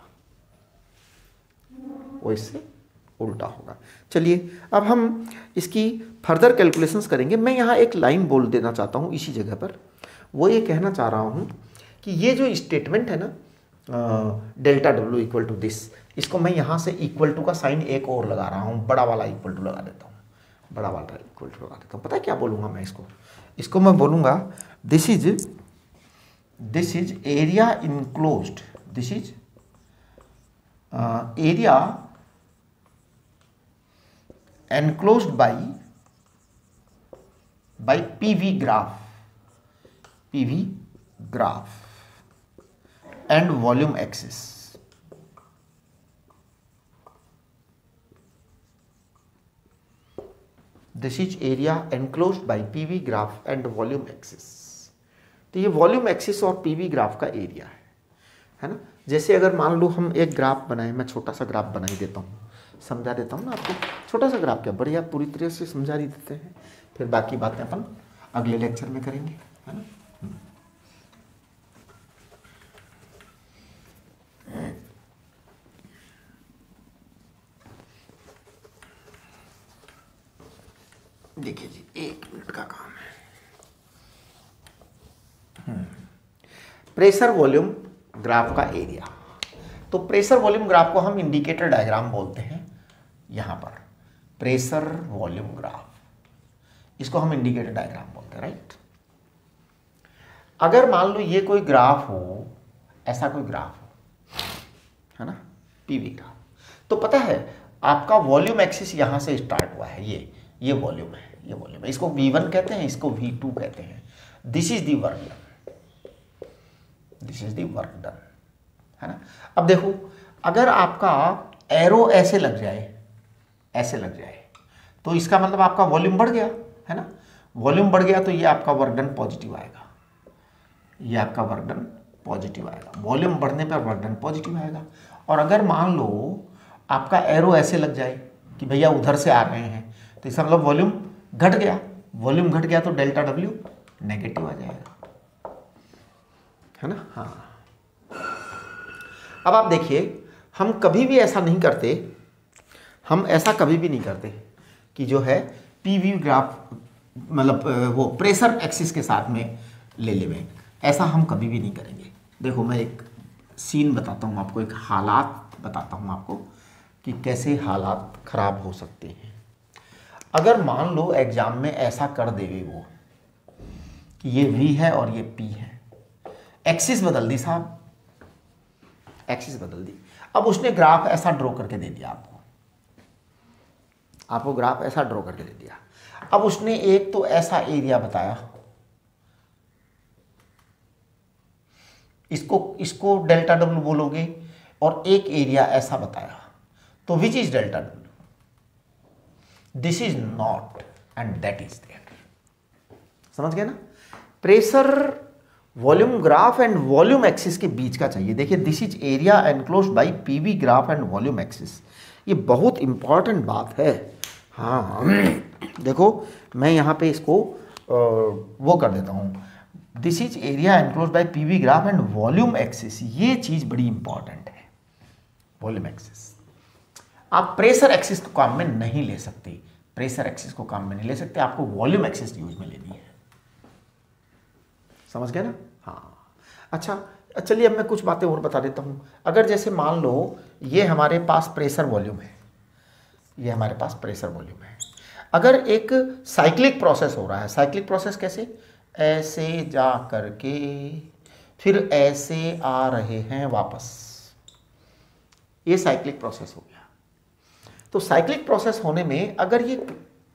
वो इससे उल्टा होगा। चलिए अब हम इसकी फर्दर कैलकुलेशंस करेंगे। मैं यहाँ एक लाइन बोल देना चाहता हूँ इसी जगह पर, वो ये कहना चाह रहा हूँ कि ये जो स्टेटमेंट है ना delta W equal to this, इसको मैं यहाँ से इक्वल टू का साइन एक और लगा रहा हूँ, बड़ा वाला इक्वल टू लगा देता हूँ, बड़ा वाला इक्वल टू लगा देता हूँ। पता है क्या बोलूँगा मैं इसको मैं बोलूँगा this is area enclosed, this is area enclosed by PV graph and volume axis. This is area enclosed by PV graph and volume axis. तो ये वॉल्यूम एक्सिस और पीवी ग्राफ का एरिया है ना। जैसे अगर मान लो हम एक ग्राफ बनाए, मैं छोटा सा ग्राफ बना ही देता हूँ, समझा देता हूँ ना आपको। छोटा सा ग्राफ क्या बढ़िया पूरी तरह से समझा ही देते हैं, फिर बाकी बातें अपन अगले लेक्चर में करेंगे, है ना। देखिए जी 1 मिनट का काम है। प्रेशर वॉल्यूम ग्राफ का एरिया, तो प्रेशर वॉल्यूम ग्राफ को हम इंडिकेटर डायग्राम बोलते हैं। यहाँ पर प्रेशर वॉल्यूम ग्राफ, इसको हम इंडिकेटर डायग्राम बोलते हैं, राइट। अगर मान लो ये कोई ग्राफ हो, ऐसा कोई ग्राफ हो, है ना, पीवी ग्राफ, तो पता है आपका वॉल्यूम एक्सिस यहाँ से स्टार्ट हुआ है, ये वॉल्यूम है, ये वॉल्यूम है। इसको V1 कहते हैं, इसको V2 कहते हैं। This is the work done, this is the work done, है ना। अब देखो अगर आपका एरो ऐसे लग जाए, ऐसे लग जाए, तो इसका मतलब आपका वॉल्यूम बढ़ गया, है ना। वॉल्यूम बढ़ गया तो ये आपका वर्क डन पॉजिटिव आएगा, ये आपका वर्क डन पॉजिटिव आएगा। वॉल्यूम बढ़ने पर वर्क डन पॉजिटिव आएगा। और अगर मान लो आपका एरो ऐसे लग जाए कि भैया उधर से आ रहे हैं, तो इसका मतलब वॉल्यूम घट गया, वॉल्यूम घट गया तो डेल्टा डब्ल्यू नेगेटिव आ जाएगा, है ना। हाँ, अब आप देखिए हम कभी भी ऐसा नहीं करते, हम ऐसा कभी भी नहीं करते कि जो है पीवी ग्राफ मतलब वो प्रेशर एक्सिस के साथ में ले लें, ऐसा हम कभी भी नहीं करेंगे। देखो मैं एक सीन बताता हूँ आपको, एक हालात बताता हूँ आपको कि कैसे हालात खराब हो सकते हैं। अगर मान लो एग्जाम में ऐसा कर देवे वो कि ये V है और ये P है, एक्सिस बदल दी साहब, एक्सिस बदल दी। अब उसने ग्राफ ऐसा ड्रॉ करके दे दिया आपको ग्राफ ऐसा ड्रॉ करके दे दिया। अब उसने एक तो ऐसा एरिया बताया, इसको डेल्टा डब्ल्यू बोलोगे, और एक एरिया ऐसा बताया, तो which is delta W? This is not and that is there. समझ गए ना। Pressure volume graph and volume axis के बीच का चाहिए। देखिए this is area enclosed by PV graph and volume axis, ये बहुत इंपॉर्टेंट बात है। हाँ देखो मैं यहाँ पे इसको वो कर देता हूँ, this is area enclosed by PV graph and volume axis, ये चीज़ बड़ी इंपॉर्टेंट है। वॉल्यूम एक्सिस आप प्रेशर एक्सिस को काम में नहीं ले सकते, प्रेशर एक्सिस को काम में नहीं ले सकते, आपको वॉल्यूम एक्सिस यूज में लेनी है। समझ गए ना। हाँ अच्छा चलिए अब मैं कुछ बातें और बता देता हूँ। अगर जैसे मान लो ये हमारे पास प्रेशर वॉल्यूम है, ये हमारे पास प्रेशर वॉल्यूम है, अगर एक साइक्लिक प्रोसेस हो रहा है, साइक्लिक प्रोसेस कैसे, ऐसे जा करके फिर ऐसे आ रहे हैं वापस, ये साइक्लिक प्रोसेस हो गया। तो साइक्लिक प्रोसेस होने में अगर ये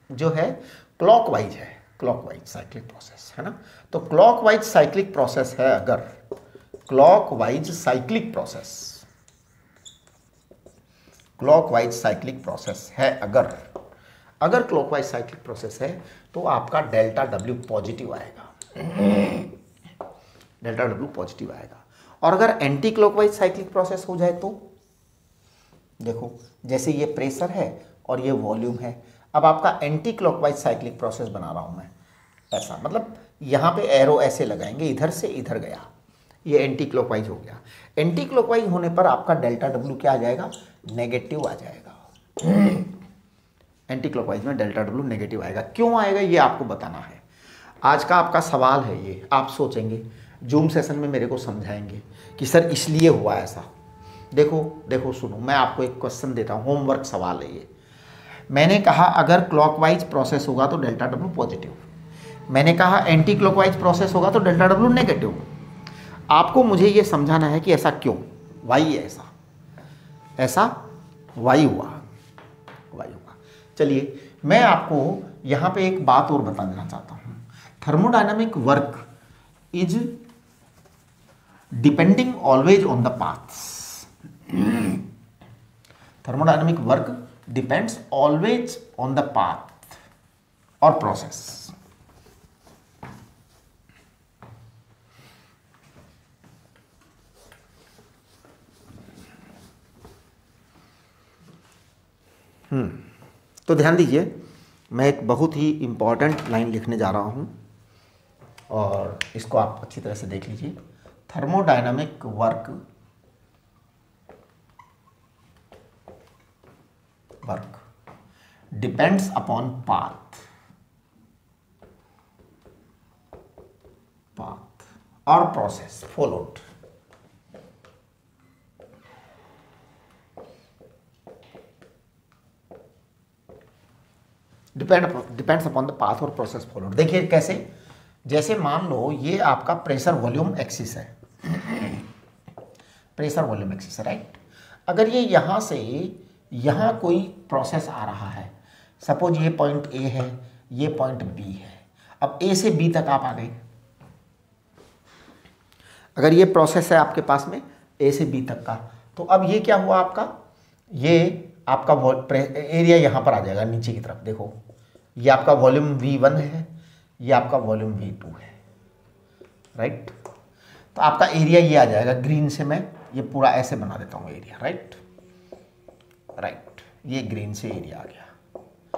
जो है क्लॉकवाइज है, क्लॉकवाइज साइक्लिक प्रोसेस है ना, तो क्लॉकवाइज साइक्लिक प्रोसेस है, अगर clockwise cyclic process, clockwise cyclic process है, अगर क्लॉकवाइज साइक्लिक प्रोसेस है तो आपका डेल्टा डब्ल्यू पॉजिटिव आएगा, डेल्टा डब्ल्यू पॉजिटिव आएगा। और अगर एंटी क्लॉकवाइज साइक्लिक प्रोसेस हो जाए तो देखो जैसे ये प्रेशर है और ये वॉल्यूम है। अब आपका एंटी क्लॉकवाइज साइक्लिक प्रोसेस बना रहा हूँ मैं, ऐसा मतलब यहाँ पे एरो ऐसे लगाएंगे, इधर से इधर गया, ये एंटी क्लॉकवाइज हो गया। एंटी क्लॉकवाइज होने पर आपका डेल्टा डब्ल्यू क्या आ जाएगा, नेगेटिव आ जाएगा। एंटी क्लॉकवाइज में डेल्टा डब्ल्यू नेगेटिव आएगा। क्यों आएगा ये आपको बताना है। आज का आपका सवाल है ये, आप सोचेंगे, जूम सेशन में मेरे को समझाएंगे कि सर इसलिए हुआ ऐसा। देखो देखो सुनो, मैं आपको एक क्वेश्चन देता हूँ, होमवर्क सवाल है ये। मैंने कहा अगर क्लॉकवाइज प्रोसेस होगा तो डेल्टा डब्ल्यू पॉजिटिव, मैंने कहा एंटी क्लॉकवाइज प्रोसेस होगा तो डेल्टा डब्ल्यू नेगेटिव। आपको मुझे ये समझाना है कि ऐसा क्यों, वाई ऐसा, ऐसा वाई हुआ, वाई हुआ। चलिए मैं आपको यहाँ पे एक बात और बता देना चाहता हूँ। Thermodynamic work is depending always on the paths. Thermodynamic work depends always on the path और प्रोसेस। तो ध्यान दीजिए, मैं एक बहुत ही इंपॉर्टेंट लाइन लिखने जा रहा हूं और इसको आप अच्छी तरह से देख लीजिए। Thermodynamic work depends upon path और process followed. Depends upon the path और प्रोसेस फॉलोड। देखिए कैसे, जैसे मान लो ये आपका प्रेशर वॉल्यूम एक्सिस है, प्रेशर वॉल्यूम एक्सिस है, राइट। अगर ये यहां से यहां कोई प्रोसेस आ रहा है, सपोज ये पॉइंट ए है, ये पॉइंट बी है, अब ए से बी तक आप आ गए। अगर ये प्रोसेस है आपके पास में ए से बी तक का, तो अब ये क्या हुआ आपका, ये आपका एरिया यहाँ पर आ जाएगा नीचे की तरफ। देखो ये आपका वॉल्यूम V1 है, ये आपका वॉल्यूम V2 है, राइट। तो आपका एरिया ये आ जाएगा, ग्रीन से मैं ये पूरा ऐसे बना देता हूँ एरिया, राइट राइट, ये ग्रीन से एरिया आ गया।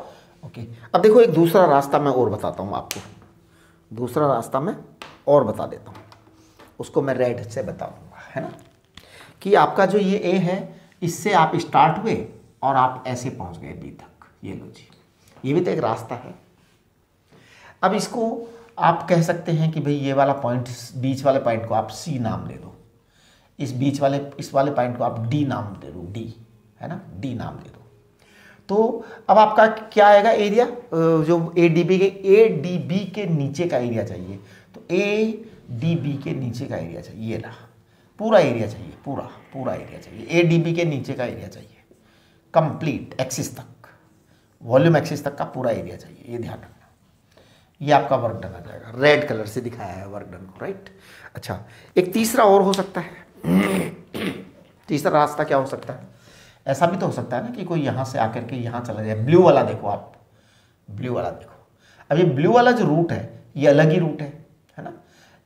ओके, अब देखो एक दूसरा रास्ता मैं और बताता हूँ आपको, दूसरा रास्ता मैं और बता देता हूँ, उसको मैं रेड से बताऊँगा, है ना, कि आपका जो ये ए है, इससे आप स्टार्ट हुए और आप ऐसे पहुंच गए बी तक। ये लो जी, ये भी तो एक रास्ता है। अब इसको आप कह सकते हैं कि भाई ये वाला पॉइंट, बीच वाले पॉइंट को आप सी नाम दे दो, इस वाले पॉइंट को आप डी नाम दे दो, डी, है ना, डी नाम दे दो। तो अब आपका क्या आएगा एरिया, जो एडीबी के नीचे का एरिया चाहिए, तो एडीबी के नीचे का एरिया चाहिए, ये रहा पूरा एरिया चाहिए, पूरा एरिया चाहिए, एडीबी के नीचे का एरिया चाहिए, कंप्लीट एक्सिस तक, वॉल्यूम एक्सिस तक का पूरा एरिया चाहिए, ये ध्यान रखना। ये आपका वर्क डन आ जाएगा, रेड कलर से दिखाया है वर्क डन को, राइट। अच्छा, एक तीसरा और हो सकता है। तीसरा रास्ता क्या हो सकता है, ऐसा भी तो हो सकता है ना कि कोई यहाँ से आकर के यहाँ चला जाए। ब्लू वाला देखो आप, ब्लू वाला देखो, अब ये ब्लू वाला जो रूट है ये अलग ही रूट है ना,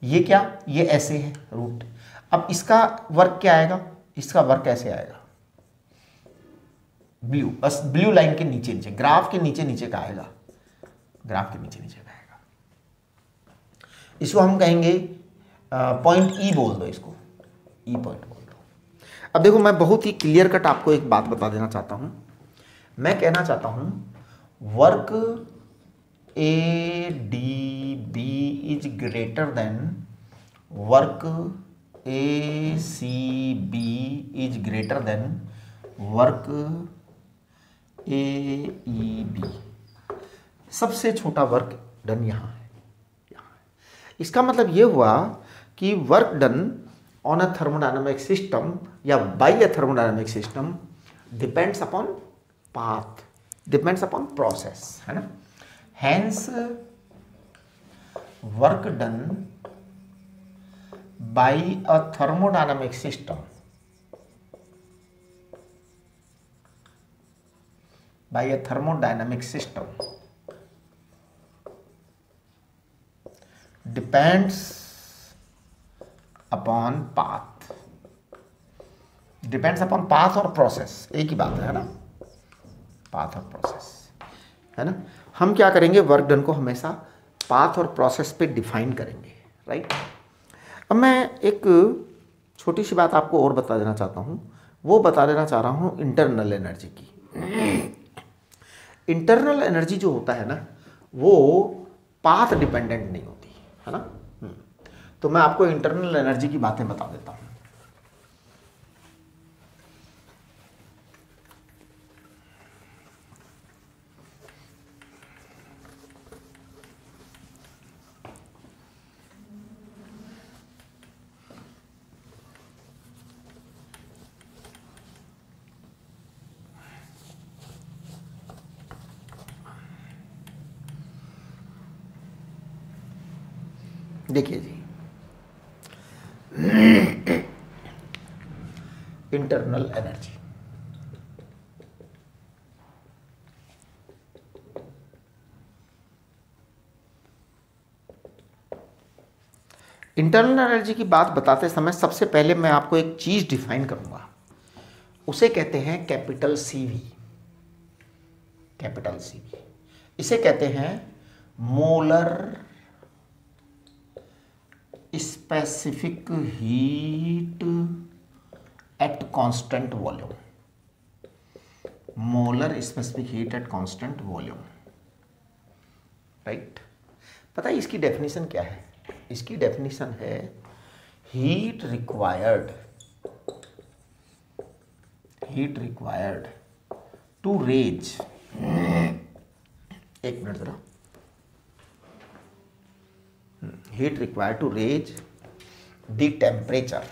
ये क्या, ये ऐसे है रूट। अब इसका वर्क क्या आएगा, इसका वर्क ऐसे आएगा, ब्लू, बस ब्लू लाइन के नीचे नीचे, ग्राफ के नीचे नीचे का आएगा, ग्राफ के नीचे नीचे का आएगा। इसको हम कहेंगे पॉइंट ई बोल दो, इसको ई पॉइंट बोल दो। अब देखो मैं बहुत ही क्लियर कट आपको एक बात बता देना चाहता हूं, मैं कहना चाहता हूं work A D B is greater than work A C B is greater than work A E B. सबसे छोटा वर्क डन यहाँ है, यहाँ है। इसका मतलब ये हुआ कि work done on a thermodynamic system या by a thermodynamic system depends upon path, depends upon process, है ना। Hence work done by a thermodynamic system, by a thermodynamic system depends upon path, depends upon path और process, एक ही बात है ना, path और process, है ना। हम क्या करेंगे, वर्क डन को हमेशा पाथ और प्रोसेस पे डिफाइन करेंगे, राइट। अब मैं एक छोटी सी बात आपको और बता देना चाहता हूँ, वो बता देना चाह रहा हूँ इंटरनल एनर्जी की। इंटरनल एनर्जी जो होता है ना, वो पाथ डिपेंडेंट नहीं होती है ना। तो मैं आपको इंटरनल एनर्जी की बातें बता देता हूँ। देखिए जी, इंटरनल एनर्जी, इंटरनल एनर्जी की बात बताते समय सबसे पहले मैं आपको एक चीज डिफाइन करूंगा, उसे कहते हैं कैपिटल सीवी। कैपिटल सीवी, इसे कहते हैं molar specific heat at constant volume. Molar specific heat at constant volume, right. पता है इसकी डेफिनेशन क्या है? इसकी डेफिनेशन है हीट रिक्वायर्ड टू रेज, एक मिनट जरा, heat required to raise the temperature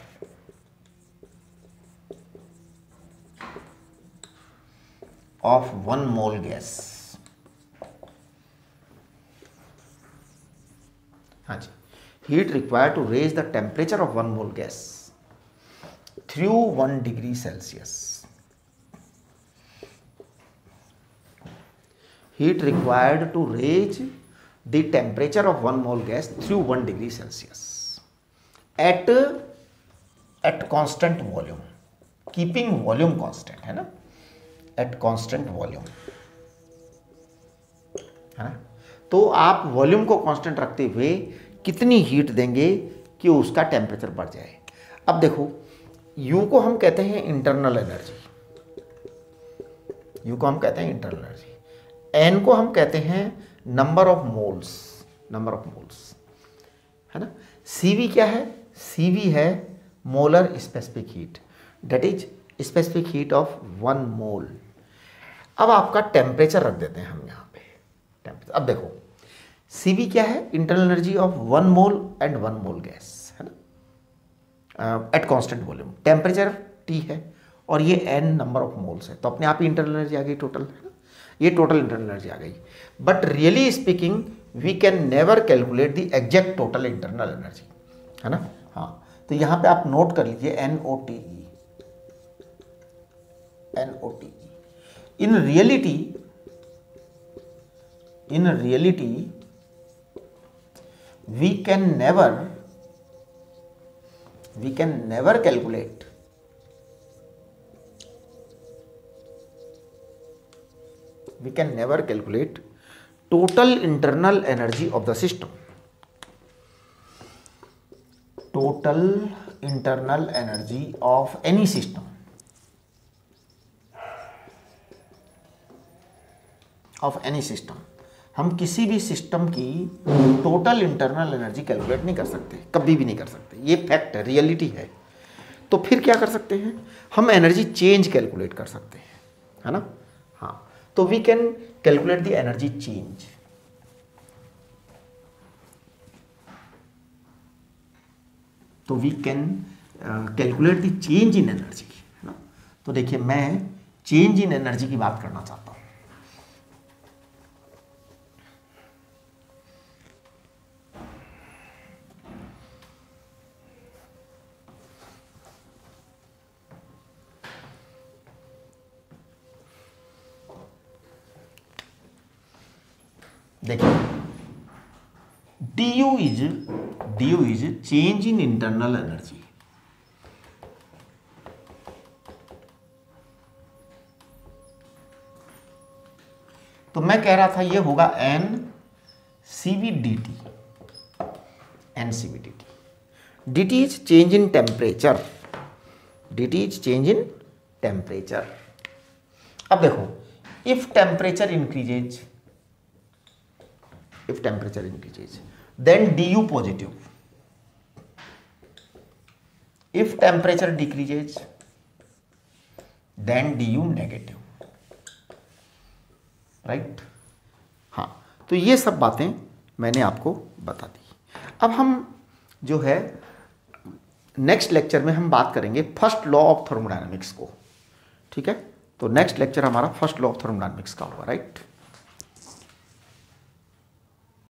of 1 mole gas। हाँ जी, heat required to raise the temperature of 1 mole gas through 1 degree Celsius। heat required to raise the temperature of 1 mole gas through 1 degree Celsius at constant volume, keeping volume constant, है ना, at constant volume, है ना। तो आप volume को constant रखते हुए कितनी हीट देंगे कि उसका टेम्परेचर बढ़ जाए। अब देखो, U को हम कहते हैं इंटरनल एनर्जी, U को हम कहते हैं इंटरनल एनर्जी, N को हम कहते हैं नंबर ऑफ मोल्स, है ना। CV क्या है? CV है molar specific heat, that is specific heat of 1 मोल। अब आपका टेम्परेचर रख देते हैं हम यहाँ पे टेम्परेचर। अब देखो CV क्या है? Internal energy of 1 mole and 1 mole gas, है ना, at constant volume. Temperature T है और ये N नंबर ऑफ मोल्स है, तो अपने आप ही इंटरनल एनर्जी आ गई टोटल, है ना। ये टोटल इंटरनल एनर्जी आ गई। But really speaking we can never calculate the exact total internal energy, है ना। हाँ, तो यहाँ पे आप नोट कर लीजिए NOTE। In reality we can never calculate total internal energy of the system, total internal energy of any system, हम किसी भी सिस्टम की टोटल इंटरनल एनर्जी कैलकुलेट नहीं कर सकते, कभी भी नहीं कर सकते, ये फैक्ट है, रियलिटी है। तो फिर क्या कर सकते हैं? हम एनर्जी चेंज कैलकुलेट कर सकते हैं, है ना। हाँ, तो we can calculate the energy change. तो we can calculate the change in energy, है ना। तो देखिए, मैं चेंज इन एनर्जी की बात करना चाहता हूं। देखिए, du is change in internal energy, तो मैं कह रहा था ये होगा n C V d T, n C V d T. D T is change in temperature, d T is change in temperature. अब देखो, if temperature increases, if temperature increases then d U positive, if temperature decreases then d U negative, right. हाँ, तो ये सब बातें मैंने आपको बता दी। अब हम जो है नेक्स्ट लेक्चर में हम बात करेंगे फर्स्ट लॉ ऑफ थर्मोडायनामिक्स को, ठीक है। तो नेक्स्ट लेक्चर हमारा फर्स्ट लॉ ऑफ थर्मोडायनामिक्स का होगा, राइट।